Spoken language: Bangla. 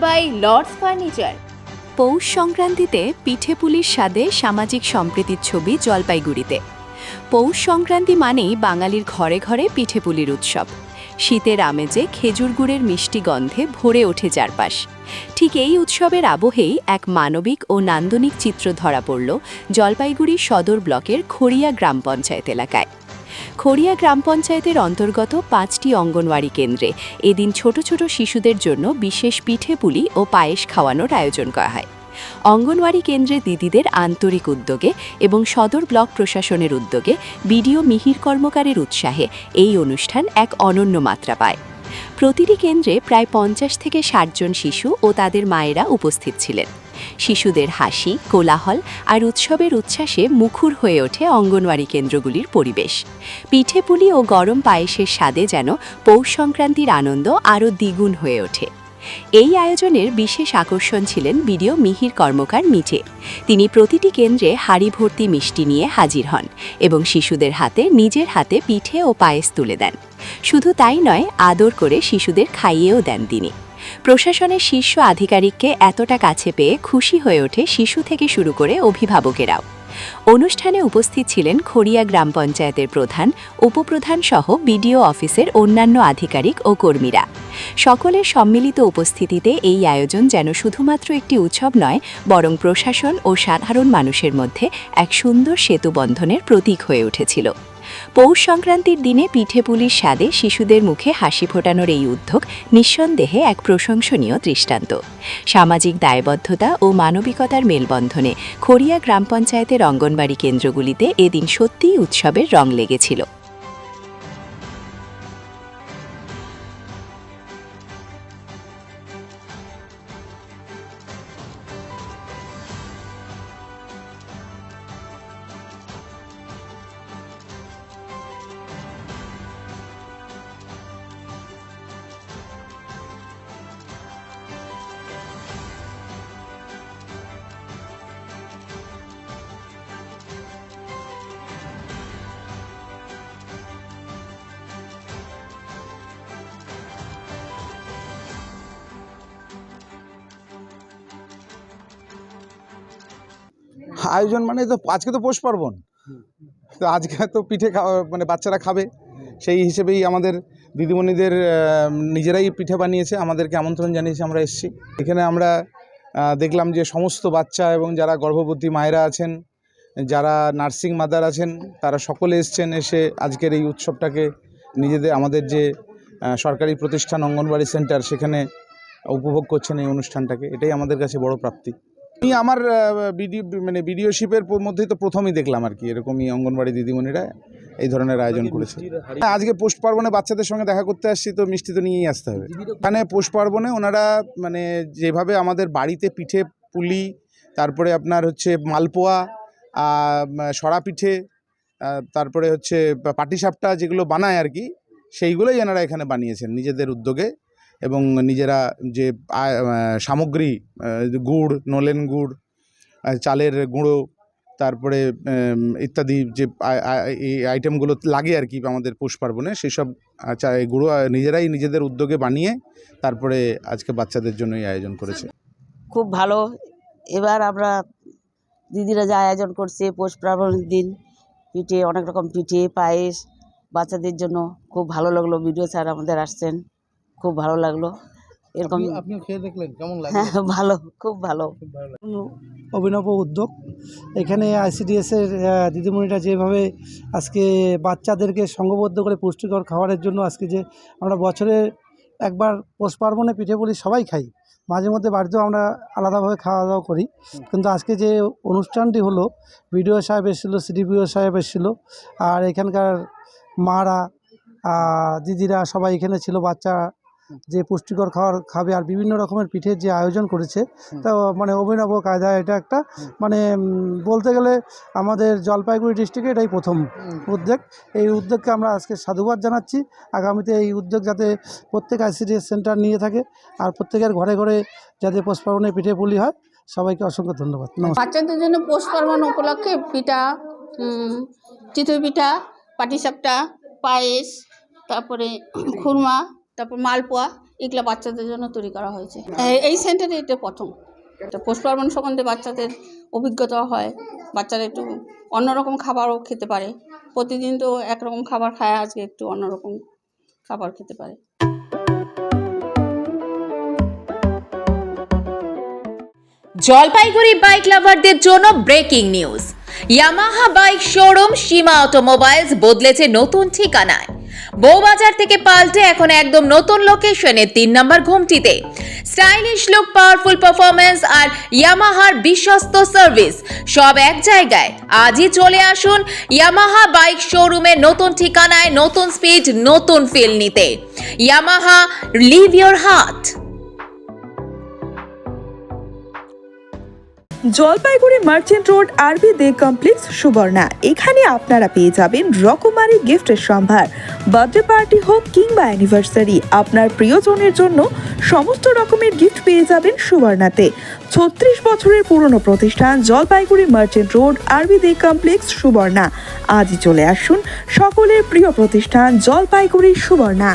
By Lords furniture. পৌষ সংক্রান্তিতে পিঠেপুলির স্বাদে সামাজিক সম্প্রীতির ছবি জলপাইগুড়িতে। পৌষ সংক্রান্তি মানেই বাঙালির ঘরে ঘরে পিঠেপুলির উৎসব। শীতের আমেজে খেজুর গুড়ের মিষ্টি গন্ধে ভরে ওঠে চারপাশ। ঠিক এই উৎসবের আবহেই এক মানবিক ও নান্দনিক চিত্র ধরা পড়ল জলপাইগুড়ি সদর ব্লকের খড়িয়া গ্রাম পঞ্চায়েত এলাকায়। খড়িয়া গ্রাম পঞ্চায়েতের অন্তর্গত 5টি অঙ্গনওয়াড়ি কেন্দ্রে এদিন ছোট ছোট শিশুদের জন্য বিশেষ পিঠেপুলি ও পায়েস খাওয়ানোর আয়োজন করা হয়। অঙ্গনওয়াড়ি কেন্দ্রে দিদিদের আন্তরিক উদ্যোগে এবং সদর ব্লক প্রশাসনের উদ্যোগে বিডিও মিহির কর্মকারের উৎসাহে এই অনুষ্ঠান এক অনন্য মাত্রা পায়। প্রতিটি কেন্দ্রে প্রায় 50 থেকে 60 জন শিশু ও তাদের মায়েরা উপস্থিত ছিলেন। শিশুদের হাসি, কোলাহল আর উৎসবের উচ্ছ্বাসে মুখর হয়ে ওঠে অঙ্গনওয়াড়ি কেন্দ্রগুলির পরিবেশ। পিঠেপুলি ও গরম পায়েসের স্বাদে যেন পৌষ সংক্রান্তির আনন্দ আরও দ্বিগুণ হয়ে ওঠে। এই আয়োজনের বিশেষ আকর্ষণ ছিলেন বিডিও মিহির কর্মকার মিঠে। তিনি প্রতিটি কেন্দ্রে হাঁড়ি ভর্তি মিষ্টি নিয়ে হাজির হন এবং শিশুদের হাতে নিজের হাতে পিঠে ও পায়েস তুলে দেন। শুধু তাই নয়, আদর করে শিশুদের খাইয়েও দেন তিনি। প্রশাসনের শীর্ষ আধিকারিককে এতটা কাছে পেয়ে খুশি হয়ে ওঠে শিশু থেকে শুরু করে অভিভাবকেরাও। অনুষ্ঠানে উপস্থিত ছিলেন খড়িয়া গ্রাম পঞ্চায়েতের প্রধান, উপপ্রধান সহ বিডিও অফিসের অন্যান্য আধিকারিক ও কর্মীরা। সকলের সম্মিলিত উপস্থিতিতে এই আয়োজন যেন শুধুমাত্র একটি উৎসব নয়, বরং প্রশাসন ও সাধারণ মানুষের মধ্যে এক সুন্দর সেতুবন্ধনের প্রতীক হয়ে উঠেছিল। পৌষ সংক্রান্তির দিনে পিঠেপুলির স্বাদে শিশুদের মুখে হাসি ফোটানোর এই উদ্যোগ নিঃসন্দেহে এক প্রশংসনীয় দৃষ্টান্ত। সামাজিক দায়বদ্ধতা ও মানবিকতার মেলবন্ধনে খড়িয়া গ্রাম পঞ্চায়েতের অঙ্গনবাড়ি কেন্দ্রগুলিতে এদিন সত্যিই উৎসবের রং লেগেছিল। আয়োজন মানে তো আজকে তো পৌষ পার্বণ, তো আজকে তো পিঠে মানে বাচ্চারা খাবে, সেই হিসেবেই আমাদের দিদিমণিদের নিজেরাই পিঠে বানিয়েছে, আমাদেরকে আমন্ত্রণ জানিয়েছে, আমরা এসেছি। এখানে আমরা দেখলাম যে সমস্ত বাচ্চা এবং যারা গর্ভবতী মায়েরা আছেন, যারা নার্সিং মাদার আছেন, তারা সকলে এসছেন, এসে আজকের এই উৎসবটাকে নিজেদের আমাদের যে সরকারি প্রতিষ্ঠান অঙ্গনওয়াড়ি সেন্টার সেখানে উপভোগ করছেন এই অনুষ্ঠানটাকে। এটাই আমাদের কাছে বড় প্রাপ্তি। আমি আমার বিডিওশিপের মধ্যেই তো প্রথমেই দেখলাম আর কি, এরকমই অঙ্গনওয়াড়ি দিদিমণিরা এই ধরনের আয়োজন করেছে। আজকে পৌষ পার্বণে বাচ্চাদের সঙ্গে দেখা করতে আসছি, তো মিষ্টি তো নিয়েই আসতে হবে। মানে পৌষ পার্বণে ওনারা মানে যেভাবে আমাদের বাড়িতে পিঠে পুলি, তারপরে আপনার হচ্ছে মালপোয়া, সরা পিঠে, তারপরে হচ্ছে পাটিসাপটা যেগুলো বানায় আর কি, সেইগুলোই এনারা এখানে বানিয়েছেন নিজেদের উদ্যোগে। এবং নিজেরা যে সামগ্রী, গুড়, নলেন গুড়, চালের গুঁড়ো, তারপরে ইত্যাদি যে এই আইটেমগুলো লাগে আর কি আমাদের পৌষ পার্বণে, সেসব গুঁড়ো নিজেরাই নিজেদের উদ্যোগে বানিয়ে তারপরে আজকে বাচ্চাদের জন্য এই আয়োজন করেছে। খুব ভালো। এবার আমরা দিদিরা যা আয়োজন করছে পৌষ পার্বণের দিন, পিঠে, অনেক রকম পিঠে, পায়েস বাচ্চাদের জন্য খুব ভালো লাগলো। বিডিও স্যার আমাদের আসছেন, খুব ভালো লাগলো। এরকম আপনি খেয়ে দেখলেন কেমন লাগে? হ্যাঁ, ভালো, খুব ভালো। অভিনব উদ্যোগ। এখানে আইসিডিএসের দিদিমণিরা যেভাবে আজকে বাচ্চাদেরকে সংঘবদ্ধ করে পুষ্টিকর খাবারের জন্য, আজকে যে আমরা বছরে একবার পৌষ পার্বণে পিঠেপুলি সবাই খাই, মাঝে মধ্যে বাড়িতেও আমরা আলাদাভাবে খাওয়া দাওয়া করি, কিন্তু আজকে যে অনুষ্ঠানটি হলো, বিডিও সাহেব এসেছিলো, সিডিপিও সাহেব এসেছিলো, আর এখানকার মারা, দিদিরা সবাই এখানে ছিল। বাচ্চা যে পুষ্টিকর খাবার খাবে আর বিভিন্ন রকমের পিঠের যে আয়োজন করেছে, তা মানে অভিনব কায়দায় এটা একটা মানে বলতে গেলে আমাদের জলপাইগুড়ি ডিস্ট্রিক্টে এটাই প্রথম উদ্যোগ। এই উদ্যোগকে আমরা আজকে সাধুবাদ জানাচ্ছি। আগামীতে এই উদ্যোগ যাতে প্রত্যেক আইসিডিএস সেন্টার নিয়ে থাকে আর প্রত্যেকের ঘরে ঘরে যাতে পৌষ পার্বণে পিঠে পুলি হয়। সবাইকে অসংখ্য ধন্যবাদ। বাচ্চাদের জন্য পৌষ পার্বণ উপলক্ষে পিঠা, চিতই পিঠা, পাটিসাপটা, পায়েস, তারপরে খুরমা, তারপর মালপোয়া এগুলো বাচ্চাদের জন্য তৈরি করা হয়েছে। এই সেন্টারে এটা প্রথম। এটা পৌষ পার্বণ সম্বন্ধে বাচ্চাদের অভিজ্ঞতা হয়, বাচ্চারা একটু অন্যরকম খাবারও খেতে পারে। প্রতিদিন তো একরকম খাবার খায়, আজকে একটু অন্যরকম খাবার খেতে পারে। জলপাইগুড়ি বাইক লাভারদের জন্য breaking news. Yamaha bike showroom Seema automobiles বদলেছে নতুন ঠিকানায়। বউবাজার থেকে পাল্টে এখন একদম নতুন লোকেশনে 3 নম্বর ঘুমটিতে। স্টাইলিশ লুক, পাওয়ারফুল পারফরমেন্স আর ইয়ামাহার বিশ্বস্ত সার্ভিস সব এক জায়গায়। আজই চলে আসুন ইয়ামাহা বাইক শোরুমের নতুন ঠিকানায়, নতুন স্পিড, নতুন ফিল নিতে। Yamaha, live your heart. Jalpaiguri merchant road RB Dey complex Suborna. এখানে আপনারা পেয়ে যাবেন রকমারি গিফটের সম্ভার। বার্থডে পার্টি হোক কিংবা অ্যানিভার্সারি, আপনার প্রিয়জনের জন্য সমস্ত রকমের গিফট পেয়ে যাবেন সুবর্ণাতে। 36 বছরের পুরনো প্রতিষ্ঠান Jalpaiguri merchant road RB Dey complex Suborna. আজই চলে আসুন সকলের প্রিয় প্রতিষ্ঠান জলপাইগুড়ি সুবর্ণা।